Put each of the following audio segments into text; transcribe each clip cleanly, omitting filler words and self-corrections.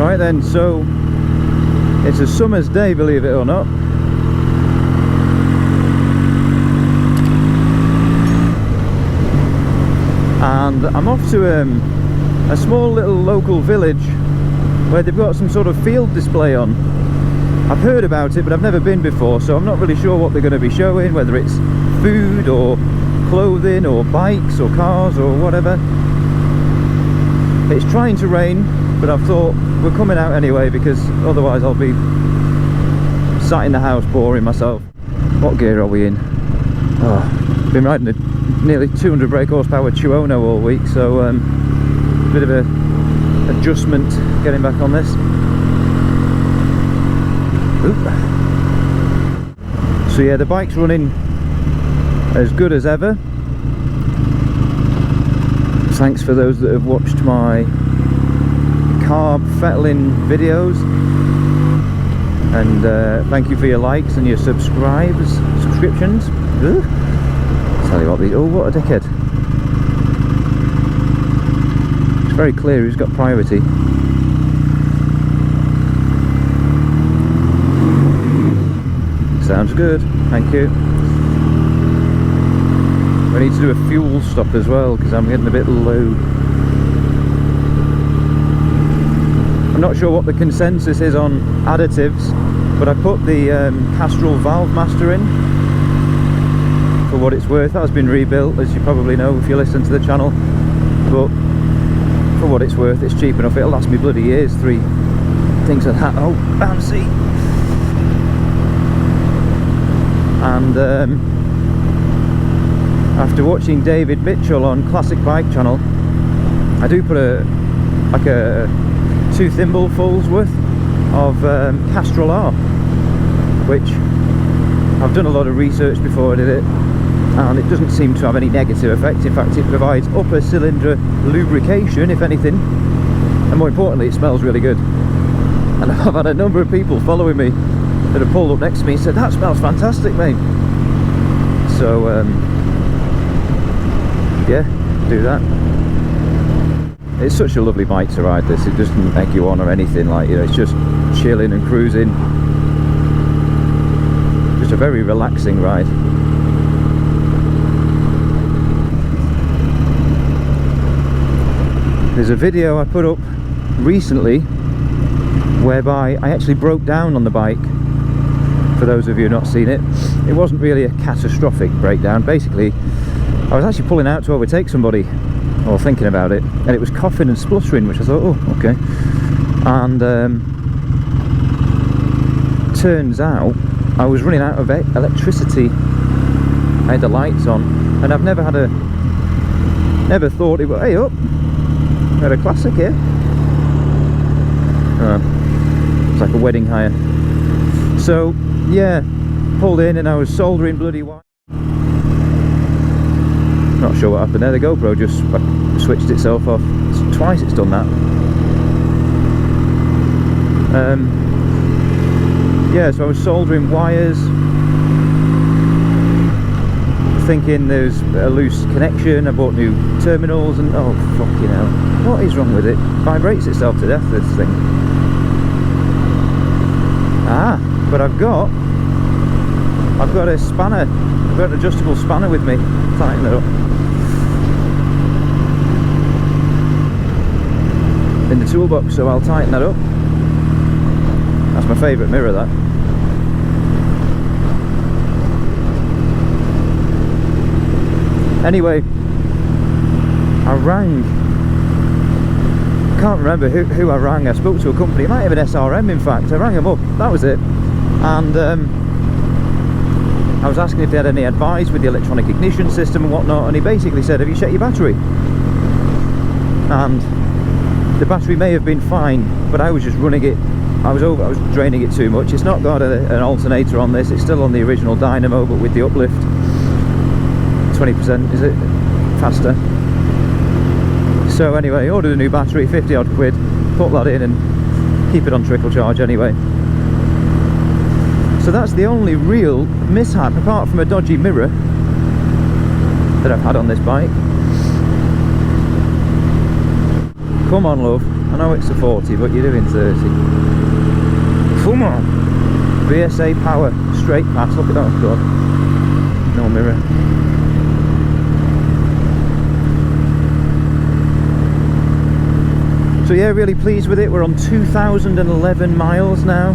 Right then, so it's a summer's day, believe it or not. And I'm off to a small little local village where they've got some sort of field display on. I've heard about it, but I've never been before, so I'm not really sure what they're going to be showing, whether it's food or clothing or bikes or cars or whatever. It's trying to rain, but I've thought we're coming out anyway, because otherwise I'll be sat in the house boring myself. What gear are we in? Oh, been riding a nearly 200 brake horsepower Tuono all week, so bit of a adjustment getting back on this. Oop. So yeah, the bike's running as good as ever. Thanks for those that have watched my carb fettling videos, and thank you for your likes and your subscriptions. Ooh. Tell you what, oh, what a dickhead. It's very clear who's got priority. Sounds good, thank you. We need to do a fuel stop as well, because I'm getting a bit low. I'm not sure what the consensus is on additives, but I put the Castrol Valve Master in for what it's worth. That has been rebuilt, as you probably know if you listen to the channel, but for what it's worth, it's cheap enough. It'll last me bloody years. 3 things like that. Oh, bouncy. And after watching David Mitchell on Classic Bike Channel, I do put a 2 thimblefuls worth of Castrol R, which I've done a lot of research before I did it, and it doesn't seem to have any negative effect. In fact, it provides upper cylinder lubrication, if anything, and more importantly, it smells really good. And I've had a number of people following me that have pulled up next to me and said, "That smells fantastic, mate." So yeah, do that. It's such a lovely bike to ride this. It doesn't egg you on or anything, like, you know, it's just chilling and cruising. Just a very relaxing ride. There's a video I put up recently whereby I actually broke down on the bike. For those of you who have not seen it, it wasn't really a catastrophic breakdown. Basically, I was actually pulling out to overtake somebody, or thinking about it, and it was coughing and spluttering, which I thought, oh, okay. And turns out I was running out of electricity. I had the lights on, and I've never thought it would. Hey up, we had a classic here. It's like a wedding hire. So yeah, pulled in and I was soldering bloody wire. Not sure what happened there. The GoPro just switched itself off. Twice it's done that. Yeah, so I was soldering wires, thinking there's a loose connection. I bought new terminals, and oh fucking hell, what is wrong with it? Vibrates itself to death, this thing. But I've got a spanner. I've got an adjustable spanner with me. Tighten it up. In the toolbox, so I'll tighten that up. That's my favourite mirror, that. Anyway, I rang. I can't remember who I rang. I spoke to a company. It might have been SRM, in fact. I rang them up. That was it. And I was asking if they had any advice with the electronic ignition system and whatnot, and he basically said, "Have you checked your battery?" And the battery may have been fine, but I was just running it. I was draining it too much. It's not got an alternator on this. It's still on the original dynamo, but with the uplift, 20%, is it, faster. So anyway, ordered a new battery, 50 odd quid, put that in and keep it on trickle charge anyway. So that's the only real mishap, apart from a dodgy mirror, that I've had on this bike. Come on, love. I know it's a 40, but you're doing 30. Come on! BSA power, straight pass, look at that, oh god. No mirror. So yeah, really pleased with it. We're on 2,011 miles now.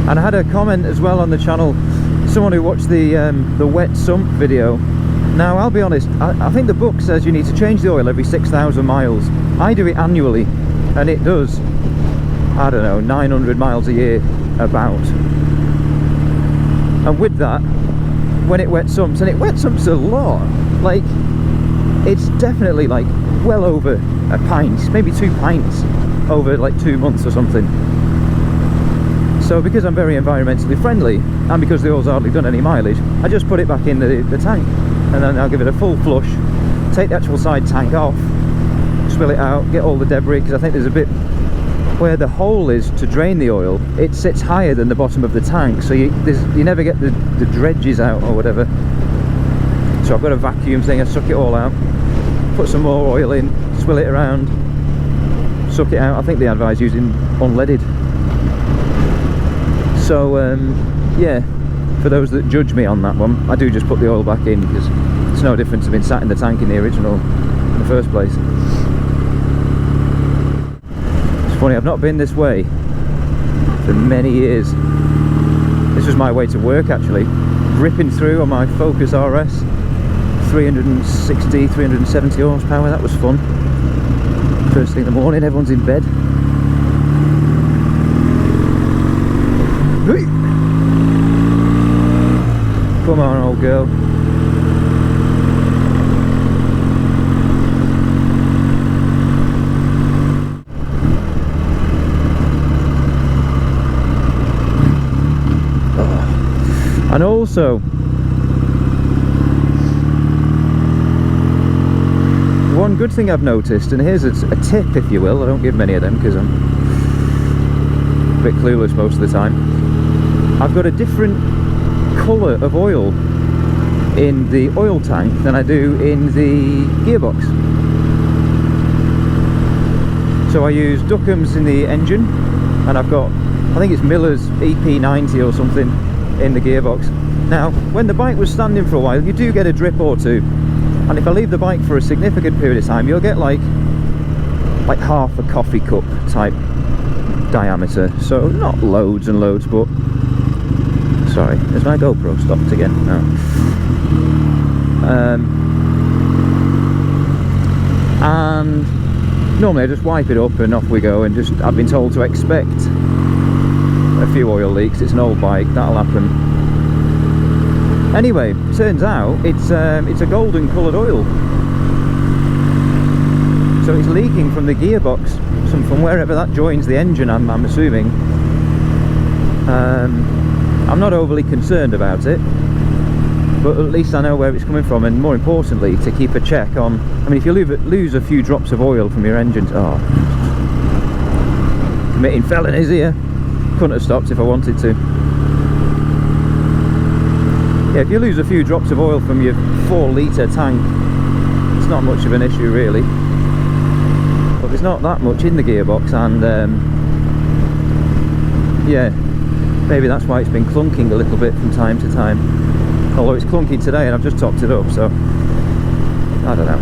And I had a comment as well on the channel, someone who watched the wet sump video. Now I'll be honest, I think the book says you need to change the oil every 6,000 miles. I do it annually, and it does, I don't know, 900 miles a year about. And with that, when it wet sumps, and it wet sumps a lot, like it's definitely like well over a pint, maybe 2 pints over like 2 months or something. So because I'm very environmentally friendly, and because the oil's hardly done any mileage, I just put it back in the tank, and then I'll give it a full flush, take the actual side tank off, spill it out, get all the debris, because I think there's a bit where the hole is to drain the oil, it sits higher than the bottom of the tank, so you never get the dredges out or whatever. So I've got a vacuum thing, I suck it all out, put some more oil in, swill it around, suck it out. I think they advise using unleaded. So yeah, for those that judge me on that one, I do just put the oil back in, because it's no different to being sat in the tank in the original in the first place. It's funny, I've not been this way for many years. This was my way to work actually, ripping through on my Focus RS, 360, 370 horsepower, that was fun. First thing in the morning, everyone's in bed. Come on, old girl. Oh. And also, one good thing I've noticed, and here's a tip if you will, I don't give many of them because I'm a bit clueless most of the time. I've got a different colour of oil in the oil tank than I do in the gearbox. So I use Duckham's in the engine, and I've got, I think it's Miller's EP90 or something in the gearbox. Now when the bike was standing for a while, you do get a drip or two, and if I leave the bike for a significant period of time, you'll get like half a coffee cup type diameter. So not loads and loads, but sorry, has my GoPro stopped again? No. And normally I just wipe it up and off we go, and just, I've been told to expect a few oil leaks. It's an old bike, that'll happen. Anyway, turns out it's a golden coloured oil. So it's leaking from the gearbox, from wherever that joins the engine, I'm assuming. I'm not overly concerned about it, but at least I know where it's coming from, and more importantly, to keep a check on, I mean, if you lose a few drops of oil from your engine, oh, committing felonies here. Couldn't have stopped if I wanted to. Yeah, if you lose a few drops of oil from your 4-litre tank, it's not much of an issue really. But there's not that much in the gearbox, and yeah, maybe that's why it's been clunking a little bit from time to time. Although it's clunking today and I've just topped it up, so I don't know.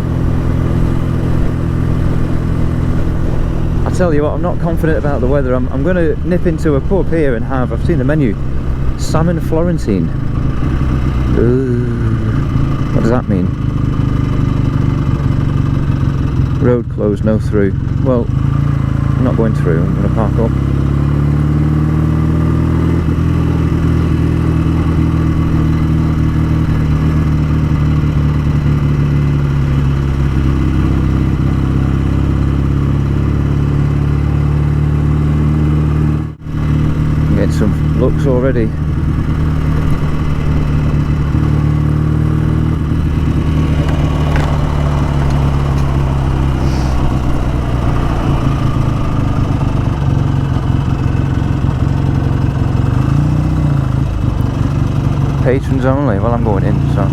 I tell you what, I'm not confident about the weather. I'm going to nip into a pub here and have, I've seen the menu, salmon Florentine. What does that mean? Road closed, no through. Well, I'm not going through, I'm going to park up. Getting some looks already. Patrons only. Well, I'm going in, so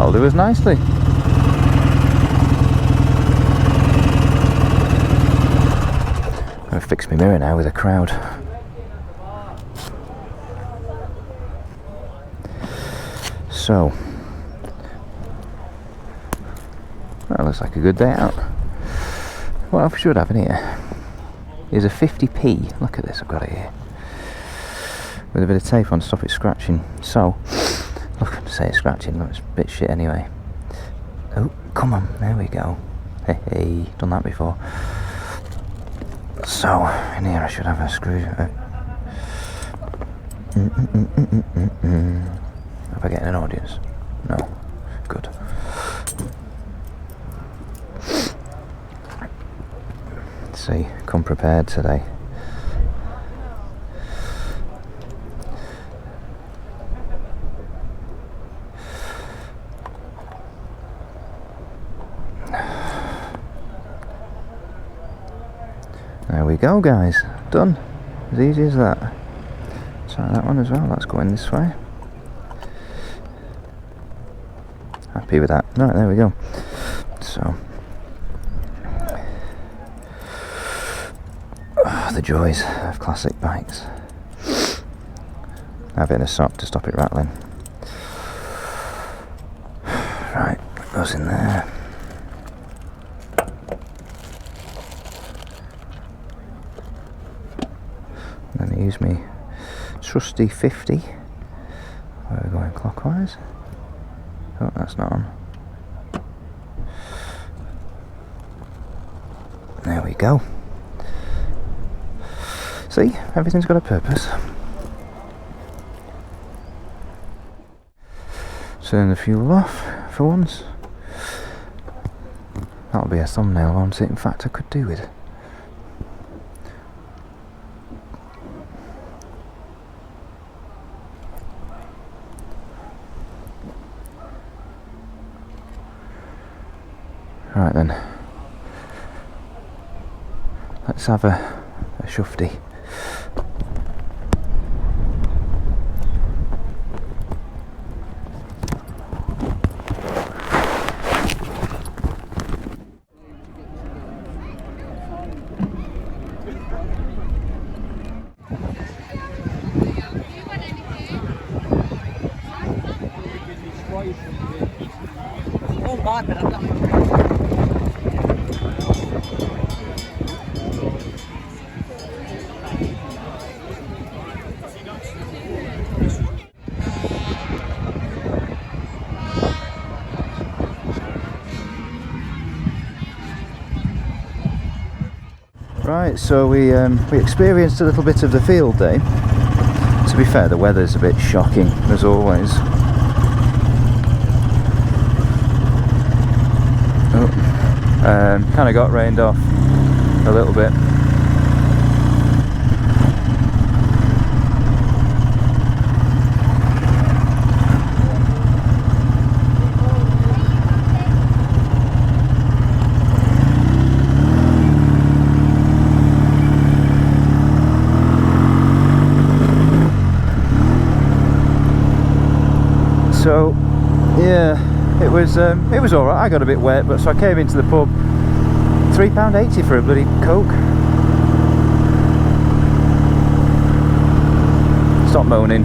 That'll do us nicely. I'm going to fix my mirror now with a crowd. So, that looks like a good day out. What else should have in here? Here's a 50p. Look at this, I've got it here. With a bit of tape on to stop it scratching. So, look, I say it's scratching, looks a bit shit anyway. Oh, come on, there we go. Hey, done that before. So, in here I should have a screwdriver. Have I getting an audience? No. Good. Let's see, come prepared today. There we go, guys. Done. As easy as that. Try that one as well. That's going this way. Happy with that. Right, there we go. So, the joys of classic bikes. Have it in a sock to stop it rattling. Right, that goes in there. And then use me trusty 50. Where are we going, clockwise? Oh, that's not on. There we go. See, everything's got a purpose. Turn the fuel off for once. That'll be a thumbnail, won't it? In fact, I could do with. Right then, let's have a shufty. Right, so we experienced a little bit of the field day. To be fair, the weather's a bit shocking, as always. Kind of got rained off a little bit. So yeah, it was all right. I got a bit wet, but so I came into the pub. £3.80 for a bloody Coke. Stop moaning.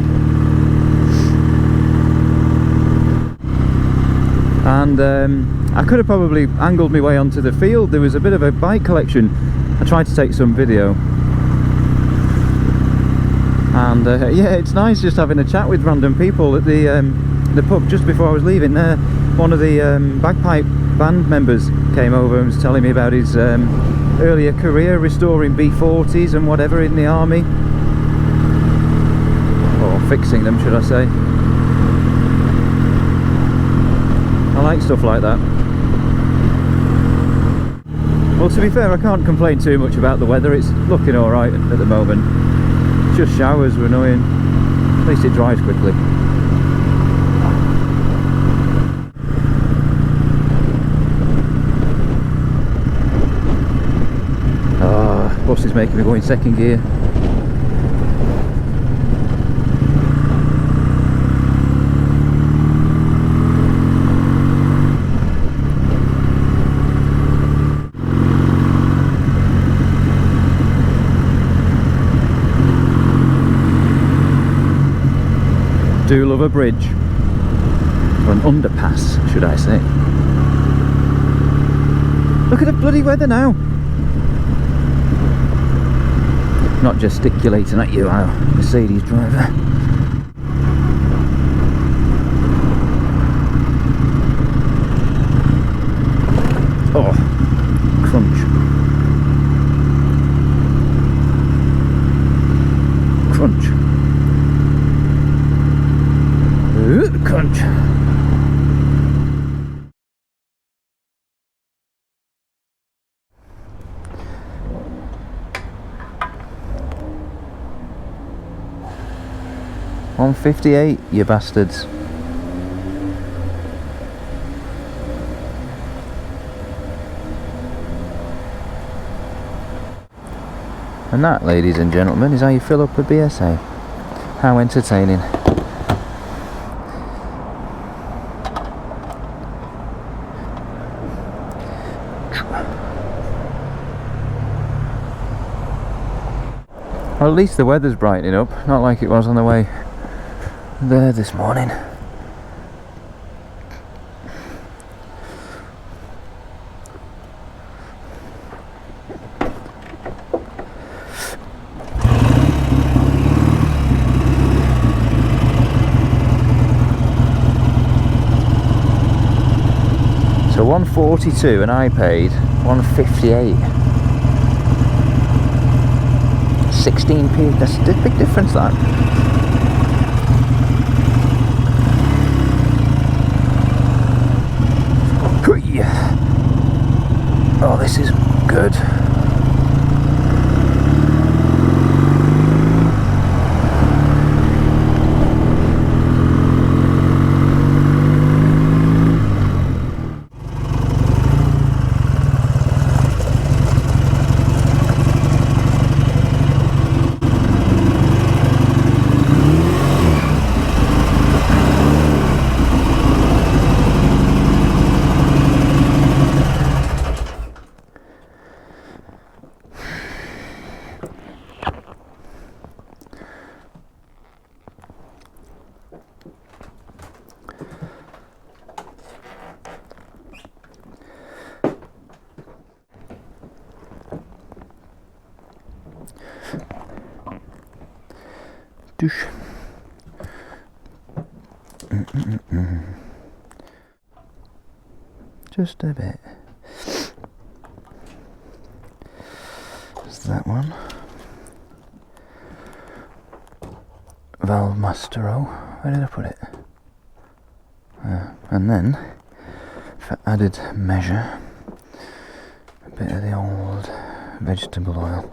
And I could have probably angled my way onto the field. There was a bit of a bike collection. I tried to take some video. And yeah, it's nice just having a chat with random people at the pub just before I was leaving there. One of the bagpipe band members came over and was telling me about his earlier career restoring B40s and whatever in the army, or fixing them, should I say. I like stuff like that. Well, to be fair, I can't complain too much about the weather. It's looking alright at the moment. Just showers were annoying. At least it dries quickly. Bus is making me go in second gear. Do love a bridge, or an underpass, should I say. Look at the bloody weather now. Not gesticulating at you, our Mercedes driver. Oh, crunch. Crunch. Crunch. $158, you bastards. And that, ladies and gentlemen, is how you fill up a BSA. How entertaining. Well, at least the weather's brightening up, not like it was on the way there this morning. So 142 and I paid 158. 16p, that's a big difference, that. Oh, this is good. Douche. Just a bit. There's that one. Valve Mastero. Where did I put it? And then, for added measure, a bit of the old vegetable oil.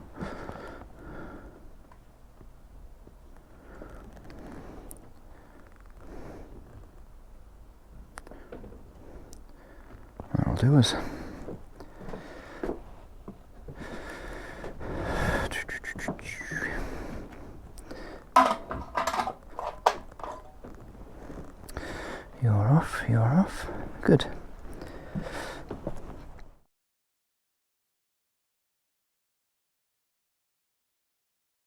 That'll do us. You're off, you're off. Good.